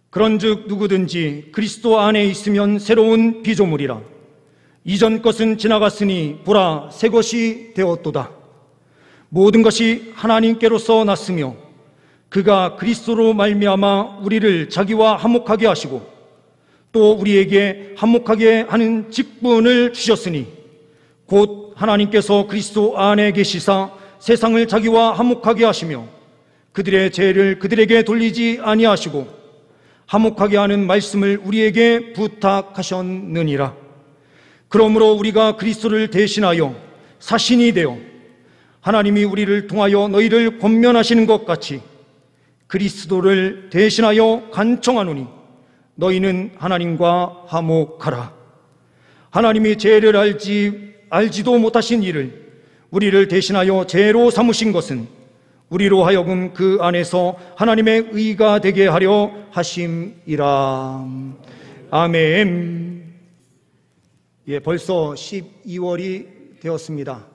그런즉 누구든지 그리스도 안에 있으면 새로운 피조물이라. 이전 것은 지나갔으니 보라 새 것이 되었도다. 모든 것이 하나님께로서 났으며 그가 그리스도로 말미암아 우리를 자기와 화목하게 하시고 또 우리에게 화목하게 하는 직분을 주셨으니 곧 하나님께서 그리스도 안에 계시사 세상을 자기와 화목하게 하시며 그들의 죄를 그들에게 돌리지 아니하시고 화목하게 하는 말씀을 우리에게 부탁하셨느니라. 그러므로 우리가 그리스도를 대신하여 사신이 되어 하나님이 우리를 통하여 너희를 권면하시는 것 같이 그리스도를 대신하여 간청하노니 너희는 하나님과 화목하라. 하나님이 죄를 알지도 못하신 이를 우리를 대신하여 죄로 삼으신 것은 우리로 하여금 그 안에서 하나님의 의가 되게 하려 하심이라. 아멘. 벌써 12월이 되었습니다.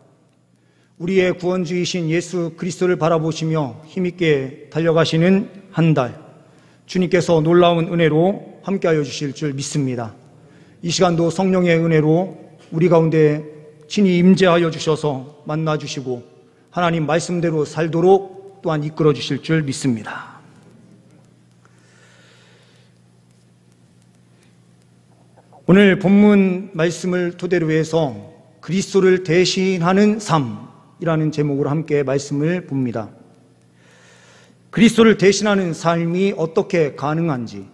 우리의 구원주이신 예수 그리스도를 바라보시며 힘있게 달려가시는 한 달, 주님께서 놀라운 은혜로 함께하여 주실 줄 믿습니다. 이 시간도 성령의 은혜로 우리 가운데 친히 임재하여 주셔서 만나주시고 하나님 말씀대로 살도록 또한 이끌어 주실 줄 믿습니다. 오늘 본문 말씀을 토대로 해서 그리스도를 대신하는 삶이라는 제목으로 함께 말씀을 봅니다. 그리스도를 대신하는 삶이 어떻게 가능한지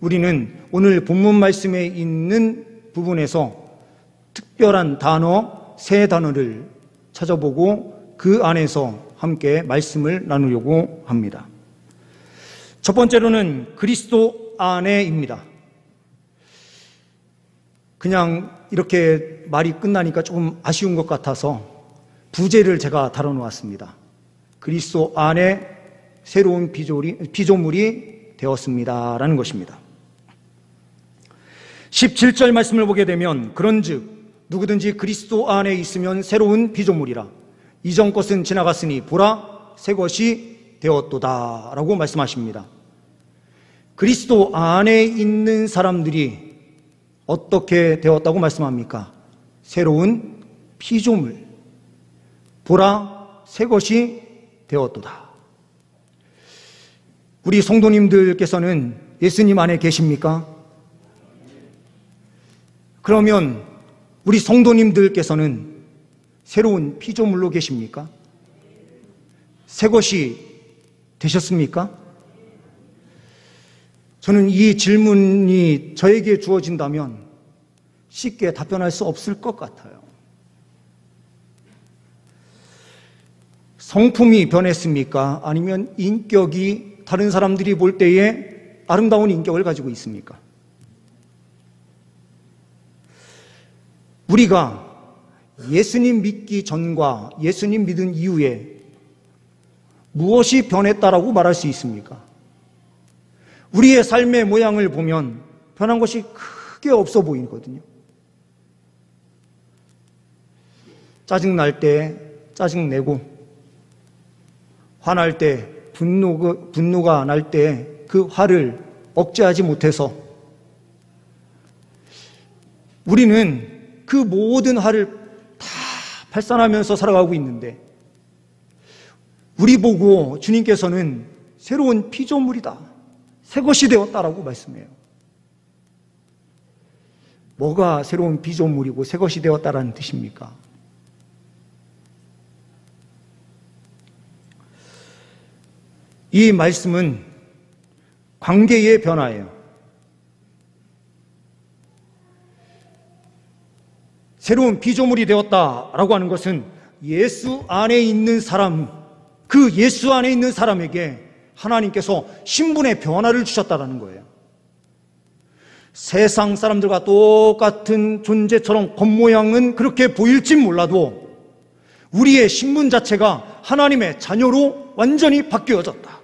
우리는 오늘 본문 말씀에 있는 부분에서 특별한 단어, 세 단어를 찾아보고 그 안에서 함께 말씀을 나누려고 합니다. 첫 번째로는 그리스도 안에입니다. 그냥 이렇게 말이 끝나니까 조금 아쉬운 것 같아서 부제를 제가 달아놓았습니다. 그리스도 안에 새로운 피조물이 되었습니다 라는 것입니다. 17절 말씀을 보게 되면 그런즉 누구든지 그리스도 안에 있으면 새로운 피조물이라. 이전 것은 지나갔으니 보라 새 것이 되었도다 라고 말씀하십니다. 그리스도 안에 있는 사람들이 어떻게 되었다고 말씀합니까? 새로운 피조물. 보라 새 것이 되었도다. 우리 성도님들께서는 예수님 안에 계십니까? 그러면 우리 성도님들께서는 새로운 피조물로 계십니까? 새 것이 되셨습니까? 저는 이 질문이 저에게 주어진다면 쉽게 답변할 수 없을 것 같아요. 성품이 변했습니까? 아니면 인격이 다른 사람들이 볼 때에 아름다운 인격을 가지고 있습니까? 우리가 예수님 믿기 전과 예수님 믿은 이후에 무엇이 변했다라고 말할 수 있습니까? 우리의 삶의 모양을 보면 변한 것이 크게 없어 보이거든요. 짜증날 때 짜증내고, 화날 때 분노가 날 때 그 화를 억제하지 못해서 우리는 그 모든 화를 다 발산하면서 살아가고 있는데 우리 보고 주님께서는 새로운 피조물이다, 새 것이 되었다라고 말씀해요. 뭐가 새로운 피조물이고 새 것이 되었다라는 뜻입니까? 이 말씀은 관계의 변화예요. 새로운 피조물이 되었다라고 하는 것은 예수 안에 있는 사람, 그 예수 안에 있는 사람에게 하나님께서 신분의 변화를 주셨다라는 거예요. 세상 사람들과 똑같은 존재처럼 겉모양은 그렇게 보일지 몰라도 우리의 신분 자체가 하나님의 자녀로 완전히 바뀌어졌다.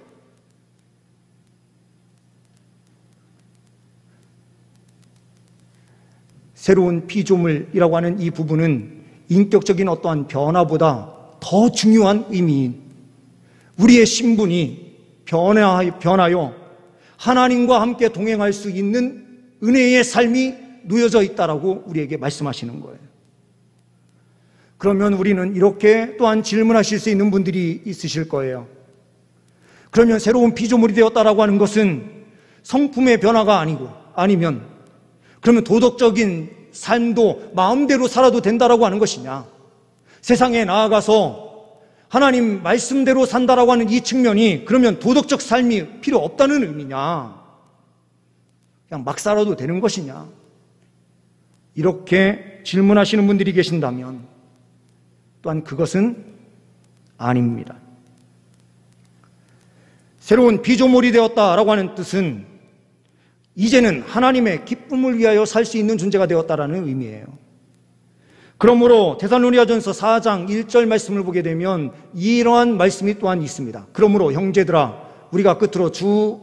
새로운 피조물이라고 하는 이 부분은 인격적인 어떠한 변화보다 더 중요한 의미인 우리의 신분이 변하여 하나님과 함께 동행할 수 있는 은혜의 삶이 놓여져 있다라고 우리에게 말씀하시는 거예요. 그러면 우리는 이렇게 또한 질문하실 수 있는 분들이 있으실 거예요. 그러면 새로운 피조물이 되었다라고 하는 것은 성품의 변화가 아니고, 아니면 그러면 도덕적인 삶도 마음대로 살아도 된다라고 하는 것이냐? 세상에 나아가서 하나님 말씀대로 산다라고 하는 이 측면이 그러면 도덕적 삶이 필요 없다는 의미냐? 그냥 막 살아도 되는 것이냐? 이렇게 질문하시는 분들이 계신다면 또한 그것은 아닙니다. 새로운 피조물이 되었다라고 하는 뜻은 이제는 하나님의 기쁨을 위하여 살 수 있는 존재가 되었다라는 의미예요. 그러므로 데살로니가전서 4장 1절 말씀을 보게 되면 이러한 말씀이 또한 있습니다. 그러므로 형제들아, 우리가 끝으로 주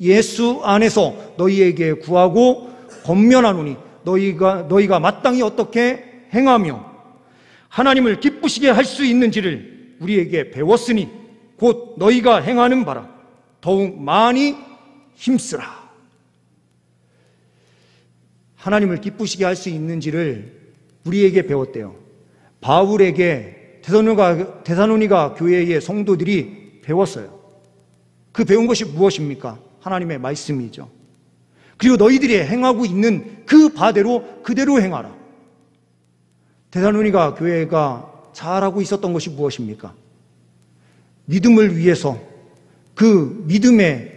예수 안에서 너희에게 구하고 권면하노니 너희가 마땅히 어떻게 행하며 하나님을 기쁘시게 할 수 있는지를 우리에게 배웠으니 곧 너희가 행하는 바라 더욱 많이 힘쓰라. 하나님을 기쁘시게 할 수 있는지를 우리에게 배웠대요. 바울에게 데살로니가 교회의 성도들이 배웠어요. 그 배운 것이 무엇입니까? 하나님의 말씀이죠. 그리고 너희들이 행하고 있는 그 바대로 그대로 행하라. 데살로니가 교회가 잘하고 있었던 것이 무엇입니까? 믿음을 위해서 그 믿음에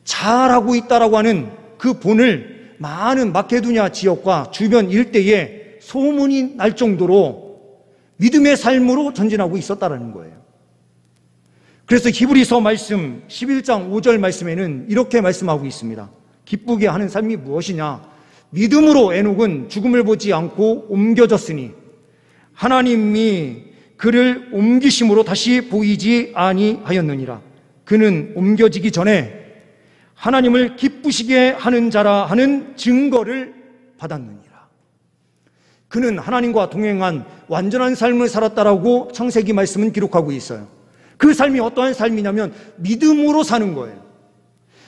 잘하고 있다라고 하는 그 본을 많은 마케도냐 지역과 주변 일대에 소문이 날 정도로 믿음의 삶으로 전진하고 있었다라는 거예요. 그래서 히브리서 말씀 11장 5절 말씀에는 이렇게 말씀하고 있습니다. 기쁘게 하는 삶이 무엇이냐? 믿음으로 에녹은 죽음을 보지 않고 옮겨졌으니 하나님이 그를 옮기심으로 다시 보이지 아니하였느니라. 그는 옮겨지기 전에 하나님을 기쁘시게 하는 자라 하는 증거를 받았느니라. 그는 하나님과 동행한 완전한 삶을 살았다라고 창세기 말씀은 기록하고 있어요. 그 삶이 어떠한 삶이냐면 믿음으로 사는 거예요.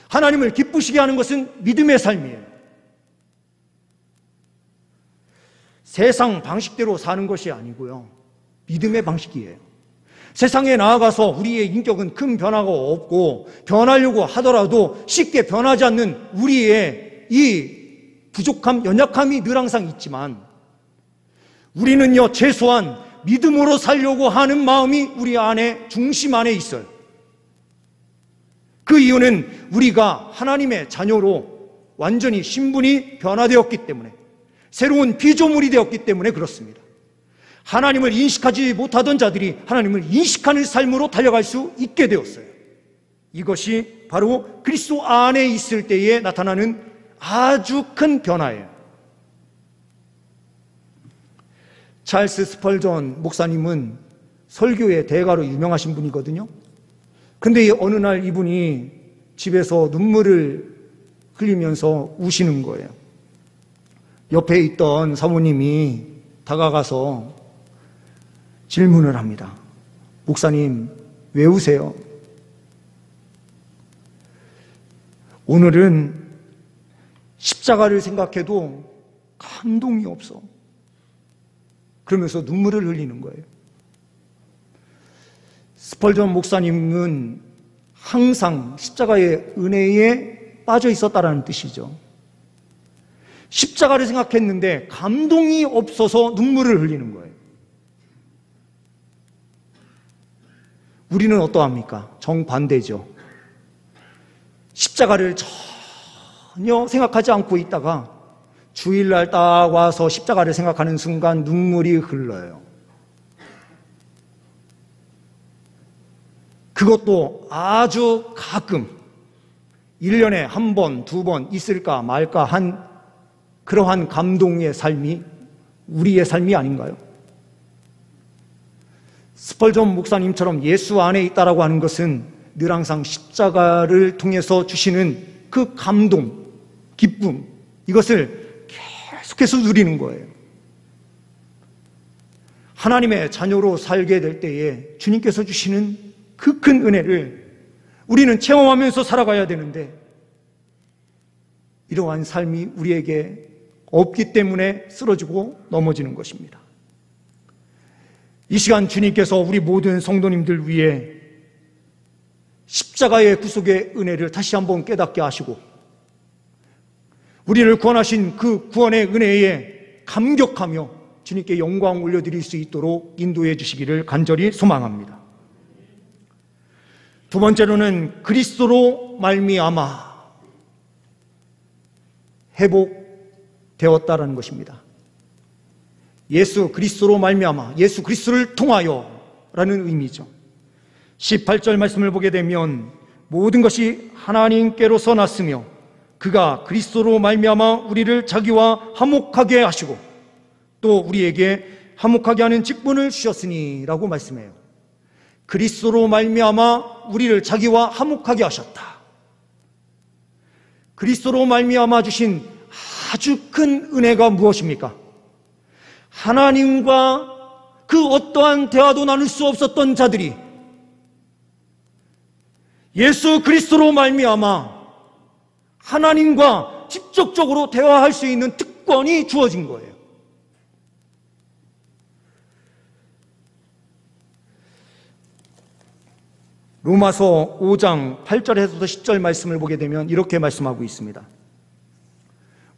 하나님을 기쁘시게 하는 것은 믿음의 삶이에요. 세상 방식대로 사는 것이 아니고요, 믿음의 방식이에요. 세상에 나아가서 우리의 인격은 큰 변화가 없고 변하려고 하더라도 쉽게 변하지 않는 우리의 이 부족함, 연약함이 늘 항상 있지만 우리는요, 최소한 믿음으로 살려고 하는 마음이 우리 안에, 중심 안에 있어요. 그 이유는 우리가 하나님의 자녀로 완전히 신분이 변화되었기 때문에, 새로운 피조물이 되었기 때문에 그렇습니다. 하나님을 인식하지 못하던 자들이 하나님을 인식하는 삶으로 달려갈 수 있게 되었어요. 이것이 바로 그리스도 안에 있을 때에 나타나는 아주 큰 변화예요. 찰스 스펄전 목사님은 설교의 대가로 유명하신 분이거든요. 근데 어느 날 이분이 집에서 눈물을 흘리면서 우시는 거예요. 옆에 있던 사모님이 다가가서 질문을 합니다. 목사님, 왜 우세요? 오늘은 십자가를 생각해도 감동이 없어. 그러면서 눈물을 흘리는 거예요. 스펄전 목사님은 항상 십자가의 은혜에 빠져 있었다라는 뜻이죠. 십자가를 생각했는데 감동이 없어서 눈물을 흘리는 거예요. 우리는 어떠합니까? 정반대죠. 십자가를 전혀 생각하지 않고 있다가 주일날 딱 와서 십자가를 생각하는 순간 눈물이 흘러요. 그것도 아주 가끔 1년에 한 번, 두 번 있을까 말까 한 그러한 감동의 삶이 우리의 삶이 아닌가요? 스펄전 목사님처럼 예수 안에 있다라고 하는 것은 늘 항상 십자가를 통해서 주시는 그 감동, 기쁨, 이것을 계속해서 누리는 거예요. 하나님의 자녀로 살게 될 때에 주님께서 주시는 그 큰 은혜를 우리는 체험하면서 살아가야 되는데 이러한 삶이 우리에게 없기 때문에 쓰러지고 넘어지는 것입니다. 이 시간 주님께서 우리 모든 성도님들 위해 십자가의 구속의 은혜를 다시 한번 깨닫게 하시고 우리를 구원하신 그 구원의 은혜에 감격하며 주님께 영광 올려드릴 수 있도록 인도해 주시기를 간절히 소망합니다. 두 번째로는 그리스도로 말미암아 회복되었다라는 것입니다. 예수 그리스도로 말미암아, 예수 그리스도를 통하여 라는 의미죠. 18절 말씀을 보게 되면 모든 것이 하나님께로서 났으며 그가 그리스도로 말미암아 우리를 자기와 화목하게 하시고 또 우리에게 화목하게 하는 직분을 주셨으니 라고 말씀해요. 그리스도로 말미암아 우리를 자기와 화목하게 하셨다. 그리스도로 말미암아 주신 아주 큰 은혜가 무엇입니까? 하나님과 그 어떠한 대화도 나눌 수 없었던 자들이 예수 그리스도로 말미암아 하나님과 직접적으로 대화할 수 있는 특권이 주어진 거예요. 로마서 5장 8절에서 10절 말씀을 보게 되면 이렇게 말씀하고 있습니다.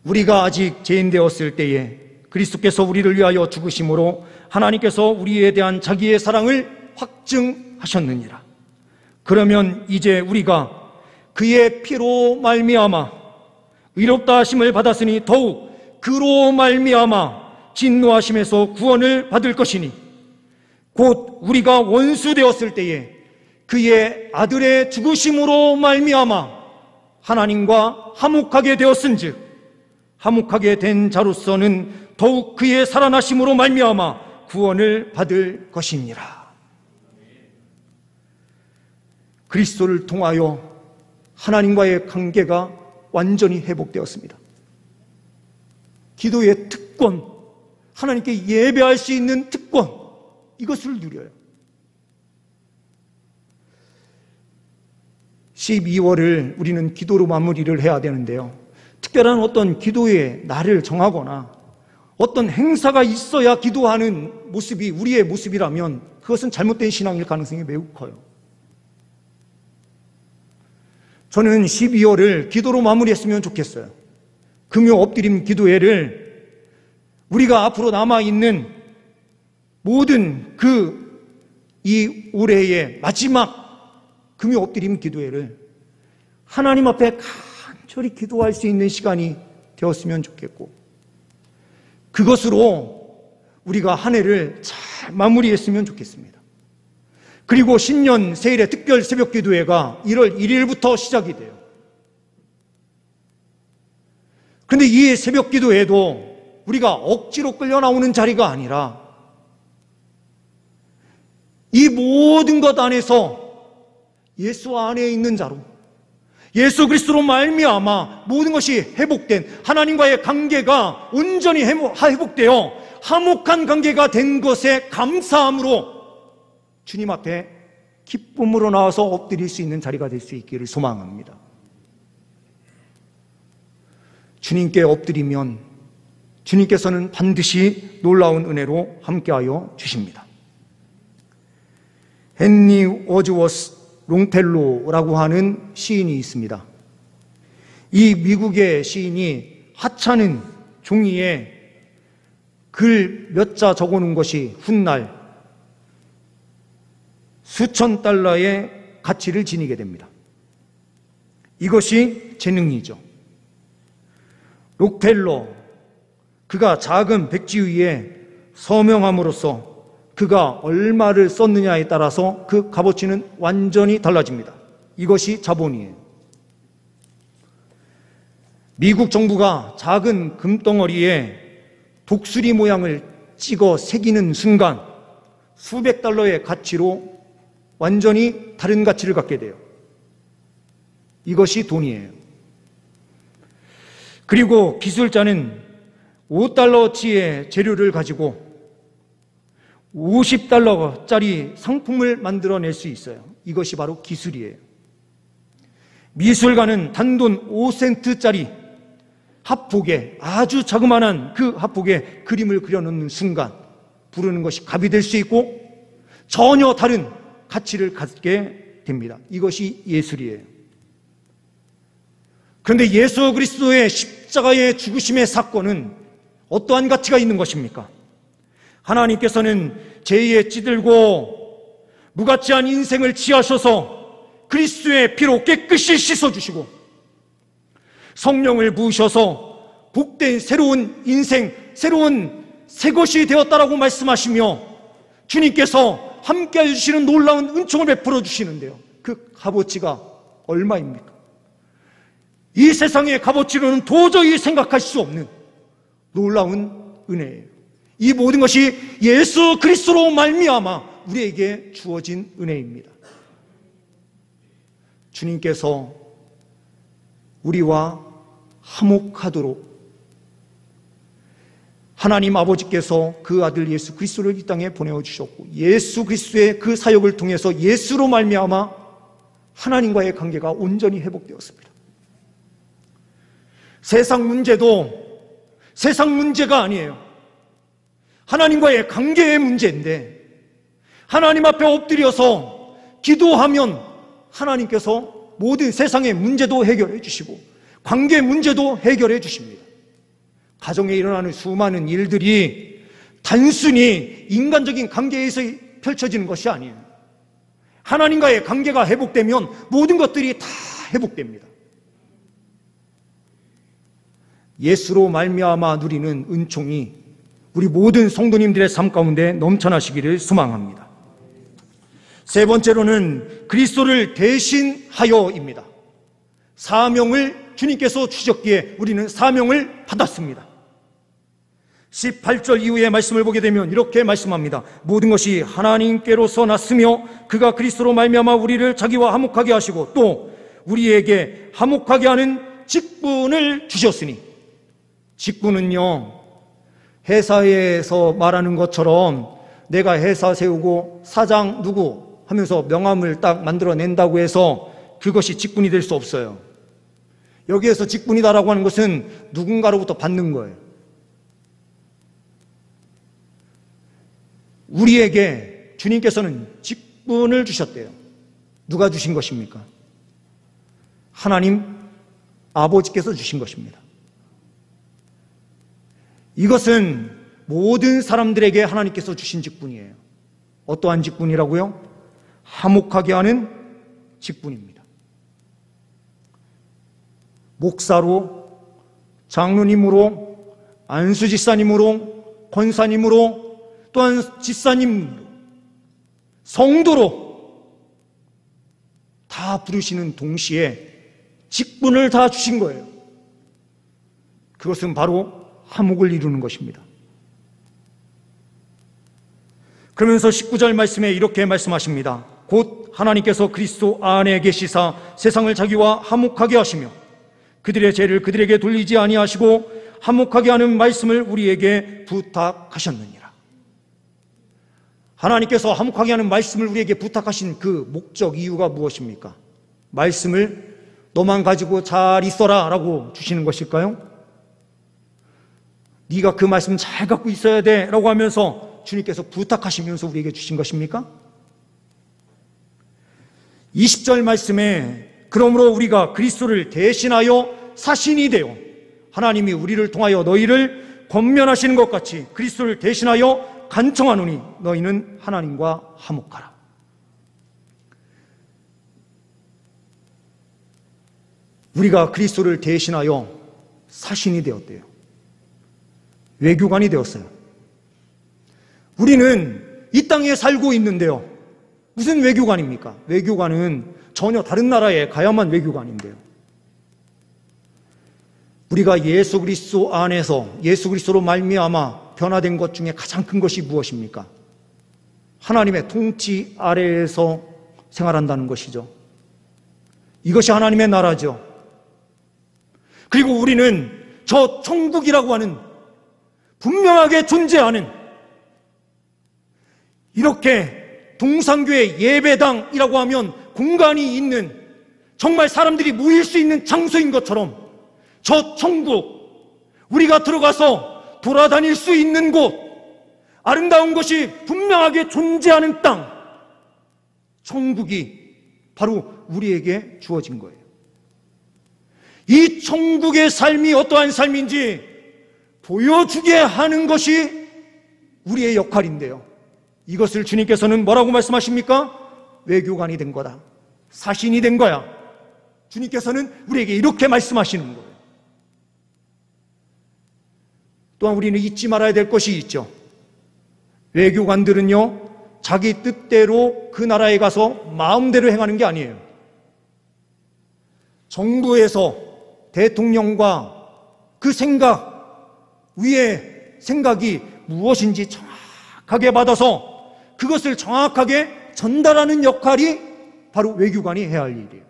우리가 아직 죄인 되었을 때에 그리스도께서 우리를 위하여 죽으심으로 하나님께서 우리에 대한 자기의 사랑을 확증하셨느니라. 그러면 이제 우리가 그의 피로 말미암아 의롭다 하심을 받았으니 더욱 그로 말미암아 진노하심에서 구원을 받을 것이니 곧 우리가 원수 되었을 때에 그의 아들의 죽으심으로 말미암아 하나님과 화목하게 되었은즉 화목하게 된 자로서는 더욱 그의 살아나심으로 말미암아 구원을 받을 것이니라. 그리스도를 통하여 하나님과의 관계가 완전히 회복되었습니다. 기도의 특권, 하나님께 예배할 수 있는 특권, 이것을 누려요. 12월을 우리는 기도로 마무리를 해야 되는데요. 특별한 어떤 기도의 날을 정하거나 어떤 행사가 있어야 기도하는 모습이 우리의 모습이라면 그것은 잘못된 신앙일 가능성이 매우 커요. 저는 12월을 기도로 마무리했으면 좋겠어요. 금요 엎드림 기도회를 우리가 앞으로 남아있는 모든 이 올해의 마지막 금요 엎드림 기도회를 하나님 앞에 간절히 기도할 수 있는 시간이 되었으면 좋겠고 그것으로 우리가 한 해를 잘 마무리했으면 좋겠습니다. 그리고 신년 세일의 특별 새벽 기도회가 1월 1일부터 시작이 돼요. 그런데 이 새벽 기도회도 우리가 억지로 끌려 나오는 자리가 아니라 이 모든 것 안에서 예수 안에 있는 자로 예수 그리스도로 말미암아 모든 것이 회복된 하나님과의 관계가 온전히 회복되어 화목한 관계가 된 것에 감사함으로 주님 앞에 기쁨으로 나와서 엎드릴 수 있는 자리가 될 수 있기를 소망합니다. 주님께 엎드리면 주님께서는 반드시 놀라운 은혜로 함께하여 주십니다. 헨리 워즈워스 롱펠로라고 하는 시인이 있습니다. 이 미국의 시인이 하찮은 종이에 글 몇 자 적어놓은 것이 훗날 수천 달러의 가치를 지니게 됩니다. 이것이 재능이죠. 록펠러, 그가 작은 백지 위에 서명함으로써 그가 얼마를 썼느냐에 따라서 그 값어치는 완전히 달라집니다. 이것이 자본이에요. 미국 정부가 작은 금덩어리에 독수리 모양을 찍어 새기는 순간 수백 달러의 가치로 완전히 다른 가치를 갖게 돼요. 이것이 돈이에요. 그리고 기술자는 5달러어치의 재료를 가지고 50달러짜리 상품을 만들어낼 수 있어요. 이것이 바로 기술이에요. 미술가는 단돈 5센트짜리 합복에, 아주 자그마한 그 합복에 그림을 그려놓는 순간 부르는 것이 값이 될 수 있고 전혀 다른 가치를 갖게 됩니다. 이것이 예술이에요. 그런데 예수 그리스도의 십자가의 죽으심의 사건은 어떠한 가치가 있는 것입니까? 하나님께서는 죄에 찌들고 무가치한 인생을 지하셔서 그리스도의 피로 깨끗이 씻어주시고 성령을 부으셔서 복된 새로운 인생, 새로운 새 것이 되었다라고 말씀하시며 주님께서 함께 해주시는 놀라운 은총을 베풀어 주시는데요, 그 값어치가 얼마입니까? 이 세상의 값어치로는 도저히 생각할 수 없는 놀라운 은혜예요. 이 모든 것이 예수 그리스도로 말미암아 우리에게 주어진 은혜입니다. 주님께서 우리와 화목하도록 하나님 아버지께서 그 아들 예수 그리스도를 이 땅에 보내주셨고 예수 그리스도의 그 사역을 통해서 예수로 말미암아 하나님과의 관계가 온전히 회복되었습니다. 세상 문제도 세상 문제가 아니에요. 하나님과의 관계의 문제인데 하나님 앞에 엎드려서 기도하면 하나님께서 모든 세상의 문제도 해결해 주시고 관계 문제도 해결해 주십니다. 가정에 일어나는 수많은 일들이 단순히 인간적인 관계에서 펼쳐지는 것이 아니에요. 하나님과의 관계가 회복되면 모든 것들이 다 회복됩니다. 예수로 말미암아 누리는 은총이 우리 모든 성도님들의 삶 가운데 넘쳐나시기를 소망합니다. 세 번째로는 그리스도를 대신하여입니다. 사명을 주님께서 주셨기에 우리는 사명을 받았습니다. 18절 이후의 말씀을 보게 되면 이렇게 말씀합니다. 모든 것이 하나님께로서 났으며 그가 그리스도로 말미암아 우리를 자기와 화목하게 하시고 또 우리에게 화목하게 하는 직분을 주셨으니, 직분은요, 회사에서 말하는 것처럼 내가 회사 세우고 사장 누구 하면서 명함을 딱 만들어낸다고 해서 그것이 직분이 될 수 없어요. 여기에서 직분이다라고 하는 것은 누군가로부터 받는 거예요. 우리에게 주님께서는 직분을 주셨대요. 누가 주신 것입니까? 하나님 아버지께서 주신 것입니다. 이것은 모든 사람들에게 하나님께서 주신 직분이에요. 어떠한 직분이라고요? 화목하게 하는 직분입니다. 목사로, 장로님으로, 안수지사님으로, 권사님으로, 또한 지사님으로, 성도로 다 부르시는 동시에 직분을 다 주신 거예요. 그것은 바로 화목을 이루는 것입니다. 그러면서 19절 말씀에 이렇게 말씀하십니다. 곧 하나님께서 그리스도 안에 계시사 세상을 자기와 화목하게 하시며 그들의 죄를 그들에게 돌리지 아니하시고 화목하게 하는 말씀을 우리에게 부탁하셨느니라. 하나님께서 화목하게 하는 말씀을 우리에게 부탁하신 그 목적, 이유가 무엇입니까? 말씀을 너만 가지고 잘 있어라 라고 주시는 것일까요? 네가 그 말씀 잘 갖고 있어야 돼 라고 하면서 주님께서 부탁하시면서 우리에게 주신 것입니까? 20절 말씀에 그러므로 우리가 그리스도를 대신하여 사신이 되어 하나님이 우리를 통하여 너희를 권면하시는 것 같이 그리스도를 대신하여 간청하노니 너희는 하나님과 화목하라. 우리가 그리스도를 대신하여 사신이 되었대요. 외교관이 되었어요. 우리는 이 땅에 살고 있는데요, 무슨 외교관입니까? 외교관은 전혀 다른 나라에 가야만 외교관인데요. 우리가 예수 그리스도 안에서 예수 그리스도로 말미암아 변화된 것 중에 가장 큰 것이 무엇입니까? 하나님의 통치 아래에서 생활한다는 것이죠. 이것이 하나님의 나라죠. 그리고 우리는 저 천국이라고 하는 분명하게 존재하는 이렇게 동산교회 예배당이라고 하면 공간이 있는 정말 사람들이 모일 수 있는 장소인 것처럼 저 천국, 우리가 들어가서 돌아다닐 수 있는 곳, 아름다운 것이 분명하게 존재하는 땅, 천국이 바로 우리에게 주어진 거예요. 이 천국의 삶이 어떠한 삶인지 보여주게 하는 것이 우리의 역할인데요. 이것을 주님께서는 뭐라고 말씀하십니까? 외교관이 된 거다. 사신이 된 거야. 주님께서는 우리에게 이렇게 말씀하시는 거예요. 또한 우리는 잊지 말아야 될 것이 있죠. 외교관들은요, 자기 뜻대로 그 나라에 가서 마음대로 행하는 게 아니에요. 정부에서 대통령과 그 생각, 위의 생각이 무엇인지 정확하게 받아서 그것을 정확하게 전달하는 역할이 바로 외교관이 해야 할 일이에요.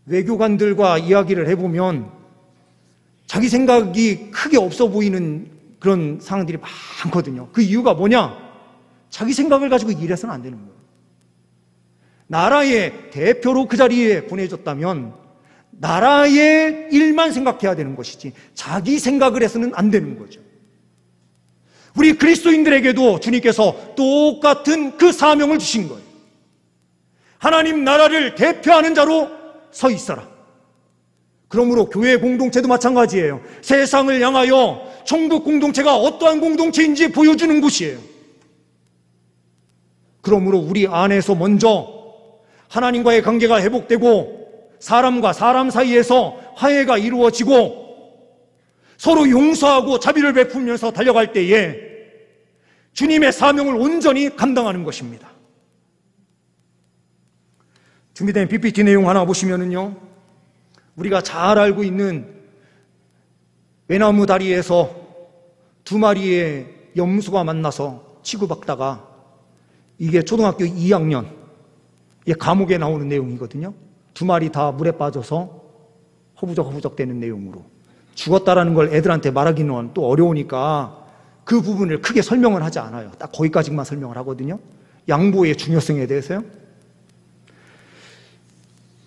외교관들과 이야기를 해보면 자기 생각이 크게 없어 보이는 그런 상황들이 많거든요. 그 이유가 뭐냐? 자기 생각을 가지고 일해서는 안 되는 거예요. 나라의 대표로 그 자리에 보내줬다면 나라의 일만 생각해야 되는 것이지 자기 생각을 해서는 안 되는 거죠. 우리 그리스도인들에게도 주님께서 똑같은 그 사명을 주신 거예요. 하나님 나라를 대표하는 자로 서 있어라. 그러므로 교회 공동체도 마찬가지예요. 세상을 향하여 천국 공동체가 어떠한 공동체인지 보여주는 곳이에요. 그러므로 우리 안에서 먼저 하나님과의 관계가 회복되고 사람과 사람 사이에서 화해가 이루어지고 서로 용서하고 자비를 베풀면서 달려갈 때에 주님의 사명을 온전히 감당하는 것입니다. 준비된 PPT 내용 하나 보시면은요, 우리가 잘 알고 있는 외나무 다리에서 두 마리의 염소가 만나서 치고받다가 이게 초등학교 2학년 감옥에 나오는 내용이거든요. 두 마리 다 물에 빠져서 허부적허부적 되는 내용으로 죽었다라는 걸 애들한테 말하기는 또 어려우니까 그 부분을 크게 설명을 하지 않아요. 딱 거기까지만 설명을 하거든요. 양보의 중요성에 대해서요.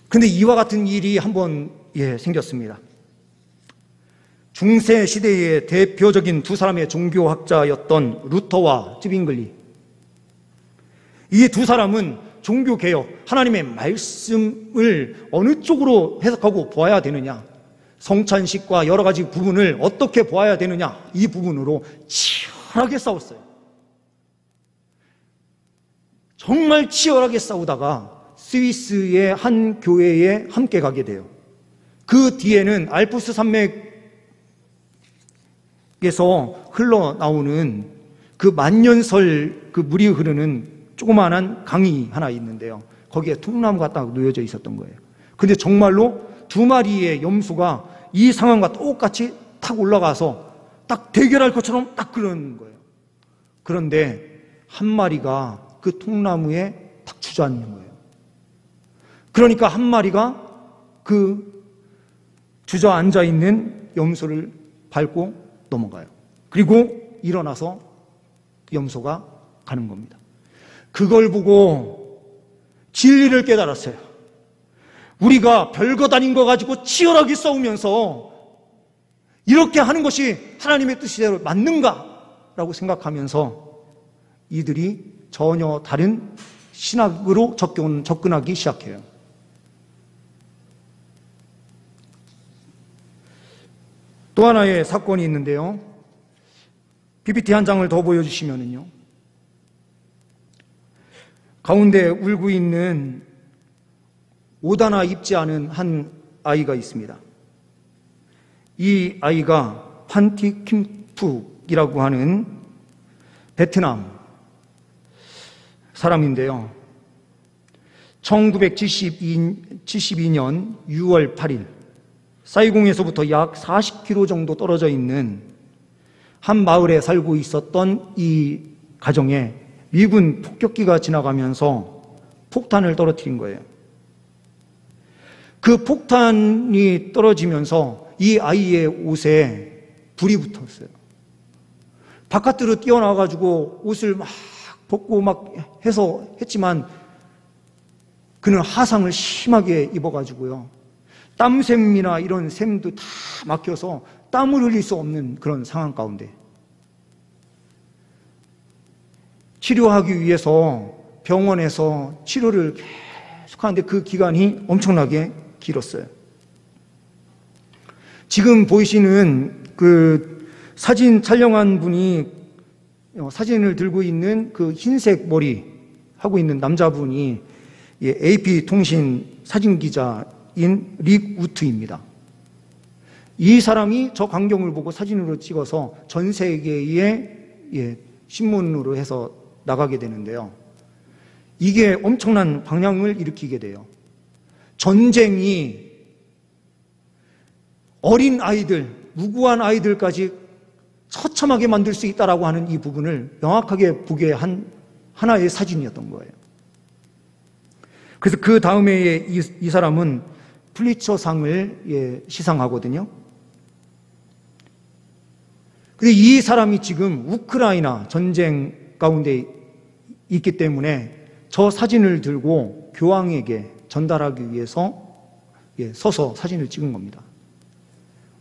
근데 이와 같은 일이 한번 생겼습니다. 중세 시대의 대표적인 두 사람의 종교학자였던 루터와 쯔빙글리, 이 두 사람은 종교개혁, 하나님의 말씀을 어느 쪽으로 해석하고 보아야 되느냐, 성찬식과 여러 가지 부분을 어떻게 보아야 되느냐, 이 부분으로 치열하게 싸웠어요. 정말 치열하게 싸우다가 스위스의 한 교회에 함께 가게 돼요. 그 뒤에는 알프스 산맥에서 흘러나오는 그 만년설 그 물이 흐르는 조그마한 강이 하나 있는데요. 거기에 통나무가 딱 놓여져 있었던 거예요. 근데 정말로 두 마리의 염소가 이 상황과 똑같이 탁 올라가서 딱 대결할 것처럼 딱 그러는 거예요. 그런데 한 마리가 그 통나무에 딱 주저앉는 거예요. 그러니까 한 마리가 그 주저앉아 있는 염소를 밟고 넘어가요. 그리고 일어나서 염소가 가는 겁니다. 그걸 보고 진리를 깨달았어요. 우리가 별것 아닌 거 가지고 치열하게 싸우면서 이렇게 하는 것이 하나님의 뜻대로 맞는가라고 생각하면서 이들이 전혀 다른 신학으로 접근하기 시작해요. 또 하나의 사건이 있는데요. PPT 한 장을 더 보여주시면은요. 가운데 울고 있는 옷 하나 입지 않은 한 아이가 있습니다. 이 아이가 판티 킴푹이라고 하는 베트남 사람인데요. 1972년 6월 8일 사이공에서부터 약 40km 정도 떨어져 있는 한 마을에 살고 있었던 이 가정에 미군 폭격기가 지나가면서 폭탄을 떨어뜨린 거예요. 그 폭탄이 떨어지면서 이 아이의 옷에 불이 붙었어요. 바깥으로 뛰어나와가지고 옷을 막 벗고 막 해서 했지만 그는 화상을 심하게 입어가지고요. 땀샘이나 이런 샘도 다 막혀서 땀을 흘릴 수 없는 그런 상황 가운데 치료하기 위해서 병원에서 치료를 계속하는데 그 기간이 엄청나게 길었어요. 지금 보이시는 그 사진 촬영한 분이 사진을 들고 있는 그 흰색 머리 하고 있는 남자분이 AP통신 사진기자인 릭 우트입니다. 이 사람이 저 광경을 보고 사진으로 찍어서 전 세계의 신문으로 해서 나가게 되는데요. 이게 엄청난 방향을 일으키게 돼요. 전쟁이 어린 아이들, 무고한 아이들까지 처참하게 만들 수 있다라고 하는 이 부분을 명확하게 보게 한 하나의 사진이었던 거예요. 그래서 그 다음에 이 사람은 플리처상을 시상하거든요. 근데 이 사람이 지금 우크라이나 전쟁 가운데 있기 때문에 저 사진을 들고 교황에게 전달하기 위해서 서서 사진을 찍은 겁니다.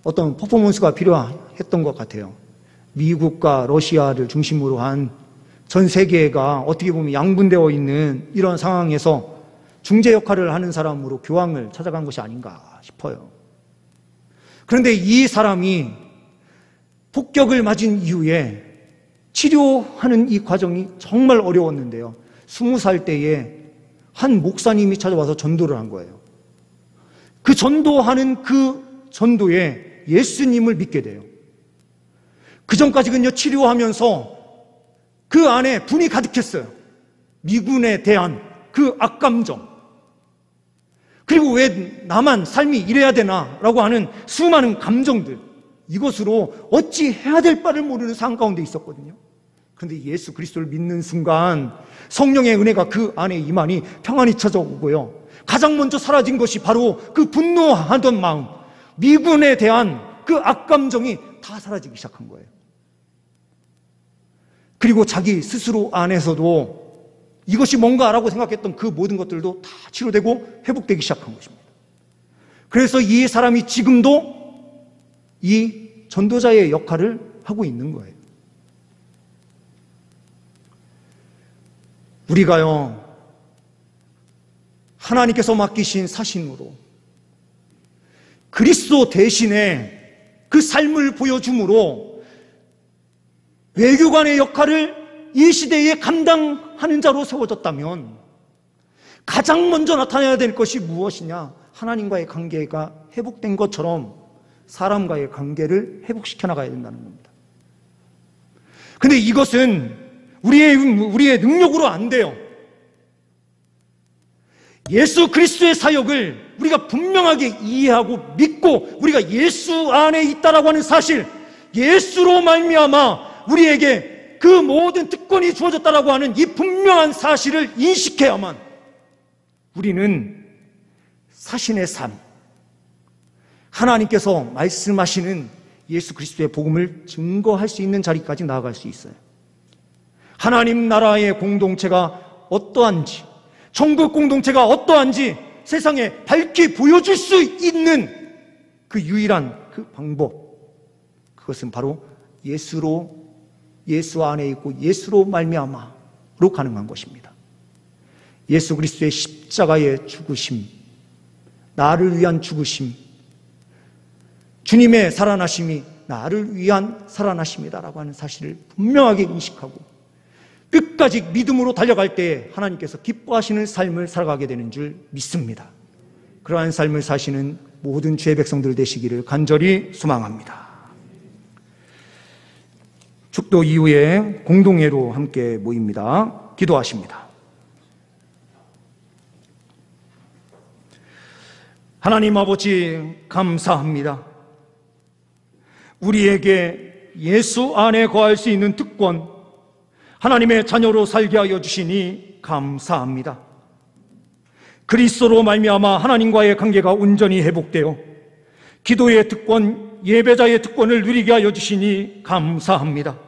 어떤 퍼포먼스가 필요했던 것 같아요. 미국과 러시아를 중심으로 한 전 세계가 어떻게 보면 양분되어 있는 이런 상황에서 중재 역할을 하는 사람으로 교황을 찾아간 것이 아닌가 싶어요. 그런데 이 사람이 폭격을 맞은 이후에 치료하는 이 과정이 정말 어려웠는데요. 20살 때에 한 목사님이 찾아와서 전도를 한 거예요. 그 전도하는 그 전도에 예수님을 믿게 돼요. 그 전까지는요, 치료하면서 그 안에 분이 가득했어요. 미군에 대한 그 악감정. 그리고 왜 나만 삶이 이래야 되나? 라고 하는 수많은 감정들. 이것으로 어찌 해야 될 바를 모르는 상황 가운데 있었거든요. 그런데 예수 그리스도를 믿는 순간 성령의 은혜가 그 안에 임하니 평안이 찾아오고요. 가장 먼저 사라진 것이 바로 그 분노하던 마음, 미군에 대한 그 악감정이 다 사라지기 시작한 거예요. 그리고 자기 스스로 안에서도 이것이 뭔가라고 생각했던 그 모든 것들도 다 치료되고 회복되기 시작한 것입니다. 그래서 이 사람이 지금도 이 전도자의 역할을 하고 있는 거예요. 우리가요, 하나님께서 맡기신 사신으로 그리스도 대신에 그 삶을 보여줌으로 외교관의 역할을 이 시대에 감당하는 자로 세워졌다면 가장 먼저 나타나야 될 것이 무엇이냐? 하나님과의 관계가 회복된 것처럼 사람과의 관계를 회복시켜 나가야 된다는 겁니다. 근데 이것은 우리의 능력으로 안 돼요. 예수 그리스도의 사역을 우리가 분명하게 이해하고 믿고 우리가 예수 안에 있다라고 하는 사실, 예수로 말미암아 우리에게 그 모든 특권이 주어졌다라고 하는 이 분명한 사실을 인식해야만 우리는 사신의 삶, 하나님께서 말씀하시는 예수 그리스도의 복음을 증거할 수 있는 자리까지 나아갈 수 있어요. 하나님 나라의 공동체가 어떠한지, 천국 공동체가 어떠한지 세상에 밝히 보여줄 수 있는 그 유일한 그 방법, 그것은 바로 예수 안에 있고 예수로 말미암아로 가능한 것입니다. 예수 그리스도의 십자가의 죽으심, 나를 위한 죽으심, 주님의 살아나심이 나를 위한 살아나심이다라고 하는 사실을 분명하게 인식하고 끝까지 믿음으로 달려갈 때에 하나님께서 기뻐하시는 삶을 살아가게 되는 줄 믿습니다. 그러한 삶을 사시는 모든 주의 백성들 되시기를 간절히 소망합니다. 축도 이후에 공동회로 함께 모입니다. 기도하십니다. 하나님 아버지 감사합니다. 우리에게 예수 안에 거할 수 있는 특권, 하나님의 자녀로 살게 하여 주시니 감사합니다. 그리스도로 말미암아 하나님과의 관계가 온전히 회복되어 기도의 특권, 예배자의 특권을 누리게 하여 주시니 감사합니다.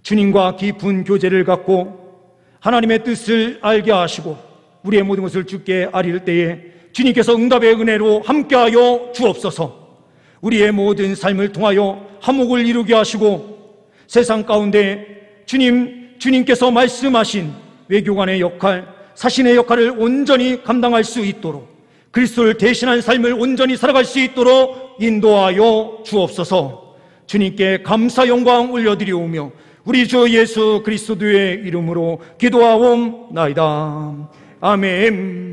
주님과 깊은 교제를 갖고 하나님의 뜻을 알게 하시고 우리의 모든 것을 주께 아릴 때에 주님께서 응답의 은혜로 함께하여 주옵소서. 우리의 모든 삶을 통하여 화목을 이루게 하시고 세상 가운데 주님께서 말씀하신 외교관의 역할, 사신의 역할을 온전히 감당할 수 있도록, 그리스도를 대신한 삶을 온전히 살아갈 수 있도록 인도하여 주옵소서. 주님께 감사 영광 올려드리오며 우리 주 예수 그리스도의 이름으로 기도하옵나이다. 아멘.